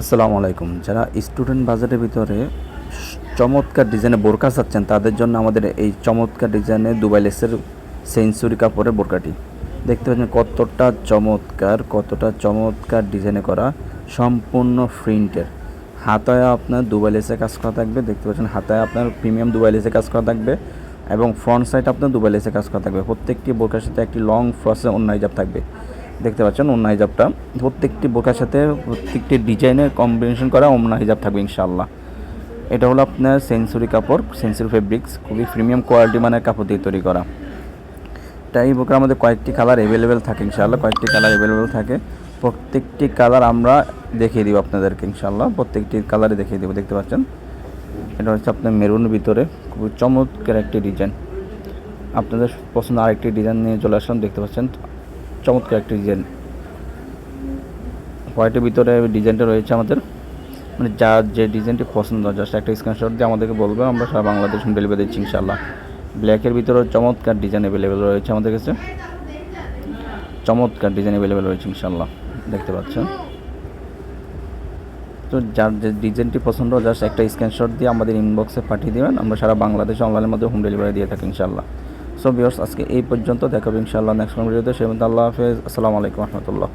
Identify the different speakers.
Speaker 1: আসসালামু আলাইকুম। যারা স্টুডেন্ট বাজেটের ভিতরে চমৎকার ডিজাইনের বোরকা চাচ্ছেন তাদের জন্য আমাদের এই চমৎকার ডিজাইনের দুবাই লেসের সেঞ্চুরি কাপড়ের বোরকাটি দেখতে পাচ্ছেন কতটা চমৎকার ডিজাইনে করা, সম্পূর্ণ প্রিন্টের। হাতায় আপনার দুবাই লেসে কাজ করা থাকবে, দেখতে পাচ্ছেন হাতায় আপনার প্রিমিয়াম দুবাই লেসে কাজ করা থাকবে এবং ফ্রন্ট সাইড আপনার দুবাই লেসে কাজ করা থাকবে। প্রত্যেকটি বোরকার সাথে একটি লং ফ্রসে ওড়না হিজাব থাকবে, দেখতে পাচ্ছেন ওড়না হিজাবটা প্রত্যেকটি বোরকার সাথে প্রত্যেকটি ডিজাইনের কম্বিনেশন করা ওড়না হিজাব থাকবে ইনশাআল্লাহ। এটা হলো আপনার সেঞ্চুরি কাপড়, সেঞ্চুরি ফেব্রিক্স, খুবই প্রিমিয়াম কোয়ালিটি মানের কাপড় দিয়ে তৈরি করা। তাই এই বোরকার আমাদের কয়েকটি কালার অ্যাভেলেবেল থাকে ইনশাআল্লাহ, কয়েকটি কালার অ্যাভেলেবেল থাকে। প্রত্যেকটি কালার আমরা দেখিয়ে দিব আপনাদেরকে ইনশাআল্লাহ, প্রত্যেকটি কালারে দেখিয়ে দেবো। দেখতে পাচ্ছেন এটা হচ্ছে আপনার মেরুনের ভিতরে খুবই চমৎকার একটি ডিজাইন। আপনাদের পছন্দ আরেকটি ডিজাইন নিয়ে চলে আসলাম, দেখতে পাচ্ছেন চমৎকার একটি ডিজাইন। হোয়াইটের ভিতরে ডিজাইনটা রয়েছে আমাদের, মানে যার যে ডিজাইনটি পছন্দ জাস্ট একটা স্ক্রিনশট দিয়ে আমাদেরকে বলবে, আমরা সারা বাংলাদেশ ডেলিভারি দিচ্ছি ইনশাআল্লাহ। ব্ল্যাকের ভিতরে চমৎকার ডিজাইন অ্যাভেলেবেল রয়েছে আমাদের কাছে, চমৎকার ডিজাইন অ্যাভেলেবেল রয়েছে ইনশাআল্লাহ, দেখতে পাচ্ছেন। তো যার যে ডিজাইনটি পছন্দ জাস্ট একটা স্ক্রিনশট দিয়ে আমাদের ইনবক্সে পাঠিয়ে দেবেন, আমরা সারা বাংলাদেশে অনলাইনের মধ্যে হোম ডেলিভারি দিয়ে থাকি ইনশাআল্লাহ। সো ভিউয়ার্স, আজকে এই পর্যন্ত, দেখাবো ইনশাআল্লাহ নেক্সট ভিডিওতে। সেই মধ্যে আল্লাহ হাফেজ, আসসালামু আলাইকুম রহমতুল্লাহ।